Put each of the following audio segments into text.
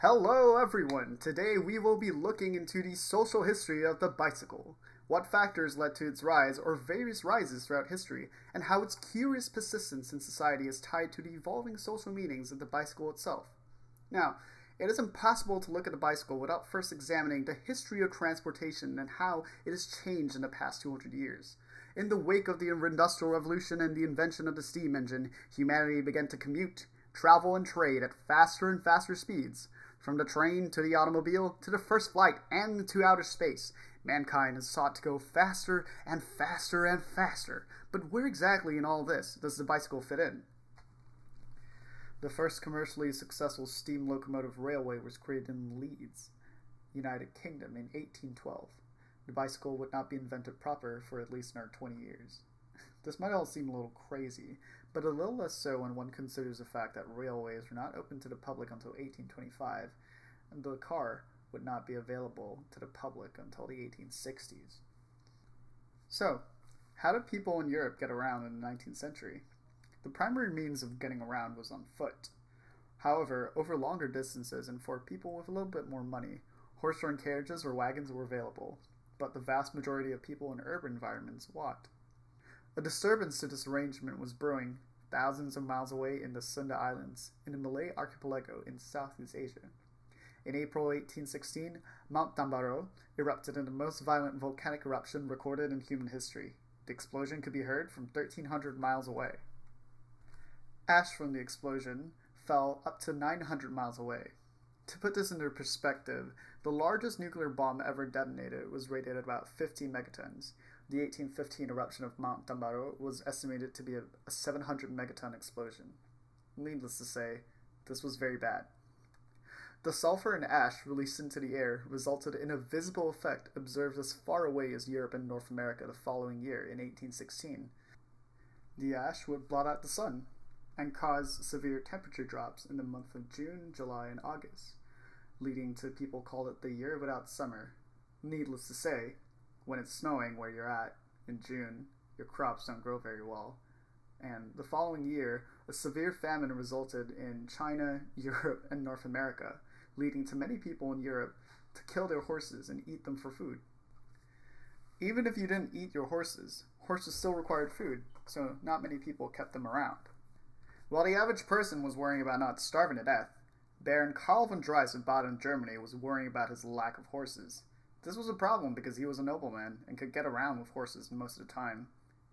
Hello everyone! Today we will be looking into the social history of the bicycle, what factors led to its rise or various rises throughout history, and how its curious persistence in society is tied to the evolving social meanings of the bicycle itself. Now, it is impossible to look at the bicycle without first examining the history of transportation and how it has changed in the past 200 years. In the wake of the Industrial Revolution and the invention of the steam engine, humanity began to commute, travel, and trade at faster and faster speeds. From the train to the automobile to the first flight and to outer space, mankind has sought to go faster and faster and faster. But where exactly in all this does the bicycle fit in? The first commercially successful steam locomotive railway was created in Leeds, United Kingdom in 1812. The bicycle would not be invented proper for at least another 20 years. This might all seem a little crazy, but a little less so when one considers the fact that railways were not open to the public until 1825, and the car would not be available to the public until the 1860s. So, how did people in Europe get around in the 19th century? The primary means of getting around was on foot. However, over longer distances and for people with a little bit more money, horse-drawn carriages or wagons were available, but the vast majority of people in urban environments walked. A disturbance to this arrangement was brewing thousands of miles away in the Sunda Islands, in the Malay archipelago in Southeast Asia. In April 1816, Mount Tambaro erupted in the most violent volcanic eruption recorded in human history. The explosion could be heard from 1,300 miles away. Ash from the explosion fell up to 900 miles away. To put this into perspective, the largest nuclear bomb ever detonated was rated at about 50 megatons. The 1815 eruption of Mount Tambaro was estimated to be a 700 megaton explosion. Needless to say, this was very bad. The sulfur and ash released into the air resulted in a visible effect observed as far away as Europe and North America the following year in 1816. The ash would blot out the sun and cause severe temperature drops in the month of June, July, and August, leading to people called it the year without summer. Needless to say, when it's snowing where you're at in June, your crops don't grow very well. And the following year, a severe famine resulted in China, Europe, and North America, leading to many people in Europe to kill their horses and eat them for food. Even if you didn't eat your horses, horses still required food, so not many people kept them around. While the average person was worrying about not starving to death, Baron Karl von Drais of Baden, Germany was worrying about his lack of horses. This was a problem because he was a nobleman and could get around with horses most of the time.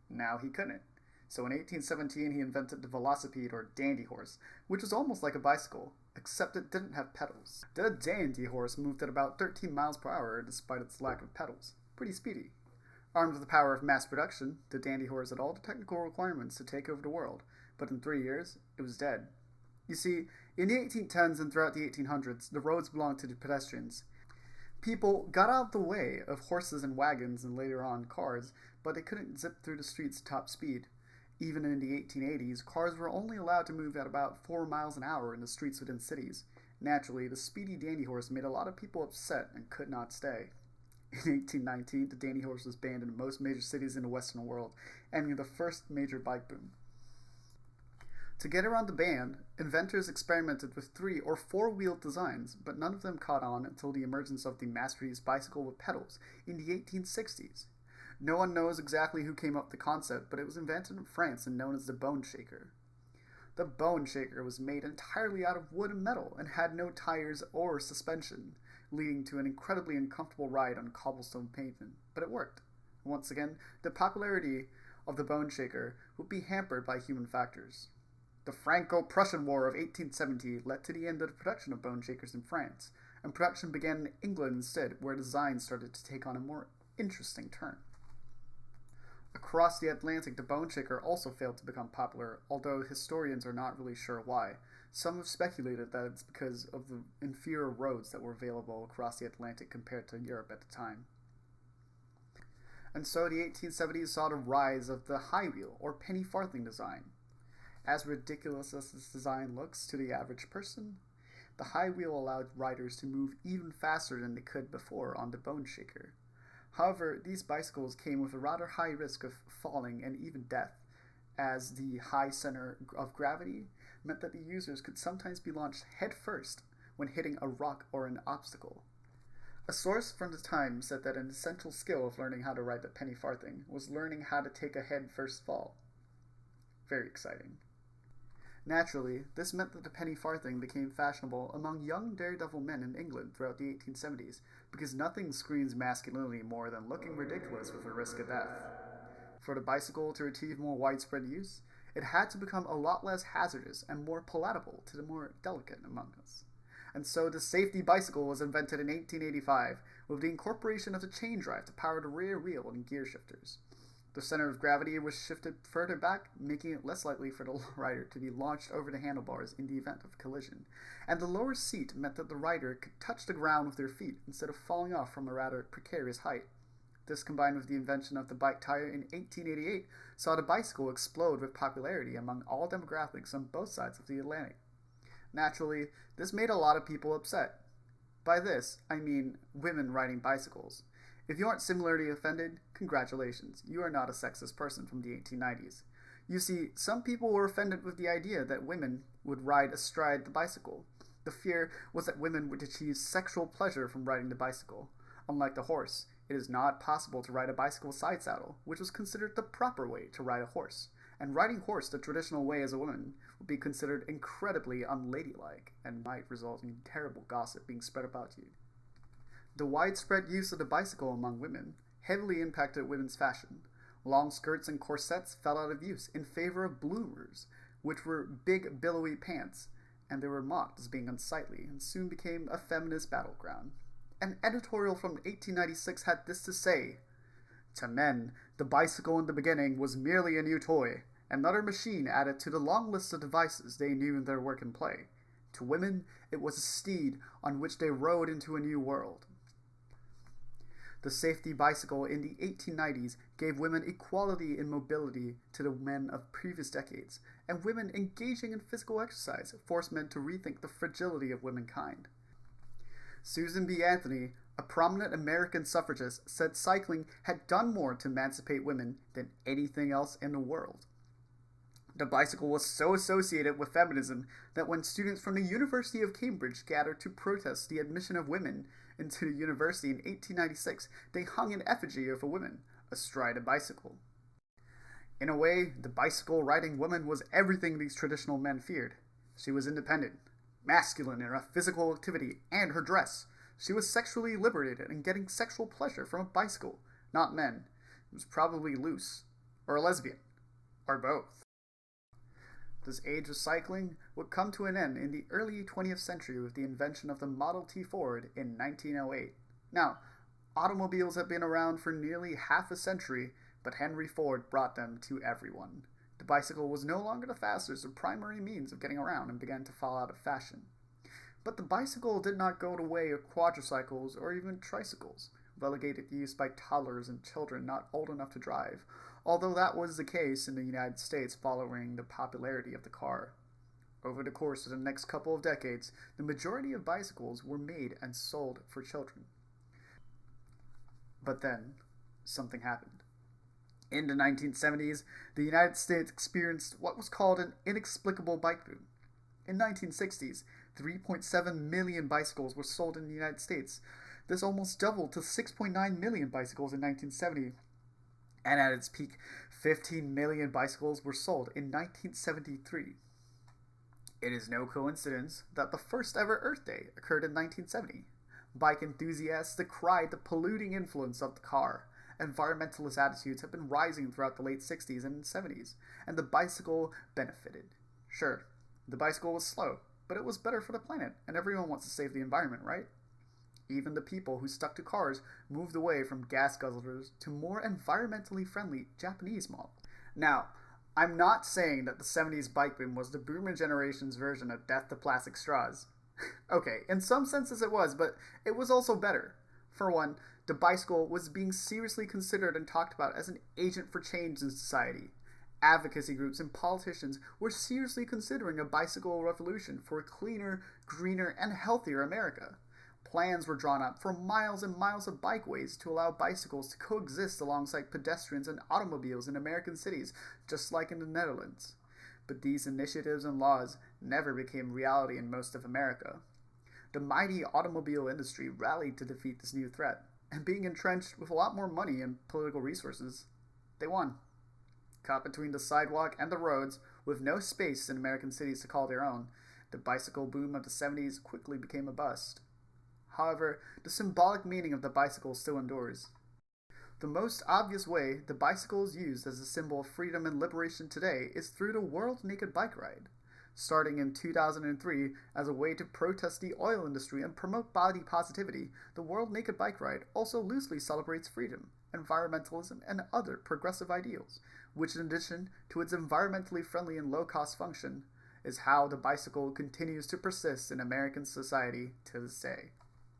Now he couldn't. So in 1817 he invented the velocipede or dandy horse, which was almost like a bicycle, except it didn't have pedals. The dandy horse moved at about 13 miles per hour despite its lack of pedals. Pretty speedy. Armed with the power of mass production, the dandy horse had all the technical requirements to take over the world, but in 3 years, it was dead. You see, in the 1810s and throughout the 1800s, the roads belonged to the pedestrians. People got out of the way of horses and wagons and later on cars, but they couldn't zip through the streets at top speed. Even in the 1880s, cars were only allowed to move at about 4 miles an hour in the streets within cities. Naturally, the speedy dandy horse made a lot of people upset and could not stay. In 1819, the dandy horse was banned in most major cities in the Western world, ending the first major bike boom. To get around the ban, inventors experimented with 3- or 4-wheeled designs, but none of them caught on until the emergence of the mass-produced bicycle with pedals in the 1860s. No one knows exactly who came up with the concept, but it was invented in France and known as the bone shaker. The bone shaker was made entirely out of wood and metal and had no tires or suspension, leading to an incredibly uncomfortable ride on cobblestone pavement, but it worked. Once again, the popularity of the bone shaker would be hampered by human factors. The Franco-Prussian War of 1870 led to the end of the production of bone shakers in France, and production began in England instead, where design started to take on a more interesting turn. Across the Atlantic, the bone shaker also failed to become popular, although historians are not really sure why. Some have speculated that it's because of the inferior roads that were available across the Atlantic compared to Europe at the time. And so the 1870s saw the rise of the high wheel, or penny farthing design. As ridiculous as this design looks to the average person, the high wheel allowed riders to move even faster than they could before on the bone shaker. However, these bicycles came with a rather high risk of falling and even death, as the high center of gravity meant that the users could sometimes be launched head first when hitting a rock or an obstacle. A source from the time said that an essential skill of learning how to ride the penny farthing was learning how to take a head-first fall. Very exciting. Naturally, this meant that the penny farthing became fashionable among young daredevil men in England throughout the 1870s, because nothing screams masculinity more than looking ridiculous with a risk of death. For the bicycle to achieve more widespread use, it had to become a lot less hazardous and more palatable to the more delicate among us. And so the safety bicycle was invented in 1885 with the incorporation of the chain drive to power the rear wheel and gear shifters. The center of gravity was shifted further back, making it less likely for the rider to be launched over the handlebars in the event of a collision. And the lower seat meant that the rider could touch the ground with their feet instead of falling off from a rather precarious height. This, combined with the invention of the bike tire in 1888, saw the bicycle explode with popularity among all demographics on both sides of the Atlantic. Naturally, this made a lot of people upset. By this, I mean women riding bicycles. If you aren't similarly offended, congratulations, you are not a sexist person from the 1890s. You see, some people were offended with the idea that women would ride astride the bicycle. The fear was that women would achieve sexual pleasure from riding the bicycle. Unlike the horse, it is not possible to ride a bicycle side saddle, which was considered the proper way to ride a horse. And riding horse the traditional way as a woman would be considered incredibly unladylike and might result in terrible gossip being spread about you. The widespread use of the bicycle among women heavily impacted women's fashion. Long skirts and corsets fell out of use in favor of bloomers, which were big, billowy pants, and they were mocked as being unsightly and soon became a feminist battleground. An editorial from 1896 had this to say: "To men, the bicycle in the beginning was merely a new toy, another machine added to the long list of devices they knew in their work and play. To women, it was a steed on which they rode into a new world." The safety bicycle in the 1890s gave women equality in mobility to the men of previous decades, and women engaging in physical exercise forced men to rethink the fragility of womankind. Susan B. Anthony, a prominent American suffragist, said cycling had done more to emancipate women than anything else in the world. The bicycle was so associated with feminism that when students from the University of Cambridge gathered to protest the admission of women into the university in 1896, they hung an effigy of a woman astride a bicycle. In a way, the bicycle-riding woman was everything these traditional men feared. She was independent, masculine in her physical activity and her dress. She was sexually liberated and getting sexual pleasure from a bicycle, not men. It was probably loose, or a lesbian, or both. This age of cycling would come to an end in the early 20th century with the invention of the Model T Ford in 1908. Now, automobiles have been around for nearly half a century, but Henry Ford brought them to everyone. The bicycle was no longer the fastest or primary means of getting around and began to fall out of fashion. But the bicycle did not go the way of quadricycles or even tricycles, relegated to use by toddlers and children not old enough to drive, although that was the case in the United States following the popularity of the car. Over the course of the next couple of decades, the majority of bicycles were made and sold for children. But then, something happened. In the 1970s, the United States experienced what was called an inexplicable bike boom. In the 1960s, 3.7 million bicycles were sold in the United States. This almost doubled to 6.9 million bicycles in 1970. And at its peak, 15 million bicycles were sold in 1973. It is no coincidence that the first ever Earth Day occurred in 1970. Bike enthusiasts decried the polluting influence of the car. Environmentalist attitudes have been rising throughout the late 60s and 70s, and the bicycle benefited. Sure, the bicycle was slow, but it was better for the planet, and everyone wants to save the environment, right? Even the people who stuck to cars moved away from gas guzzlers to more environmentally friendly Japanese models. Now, I'm not saying that the 70s bike boom was the boomer generation's version of death to plastic straws. Okay, in some senses it was, but it was also better. For one, the bicycle was being seriously considered and talked about as an agent for change in society. Advocacy groups and politicians were seriously considering a bicycle revolution for a cleaner, greener, and healthier America. Plans were drawn up for miles and miles of bikeways to allow bicycles to coexist alongside pedestrians and automobiles in American cities, just like in the Netherlands. But these initiatives and laws never became reality in most of America. The mighty automobile industry rallied to defeat this new threat, and being entrenched with a lot more money and political resources, they won. Caught between the sidewalk and the roads, with no space in American cities to call their own, the bicycle boom of the 70s quickly became a bust. However, the symbolic meaning of the bicycle still endures. The most obvious way the bicycle is used as a symbol of freedom and liberation today is through the World Naked Bike Ride. Starting in 2003 as a way to protest the oil industry and promote body positivity, the World Naked Bike Ride also loosely celebrates freedom, environmentalism, and other progressive ideals, which in addition to its environmentally friendly and low-cost function, is how the bicycle continues to persist in American society to this day.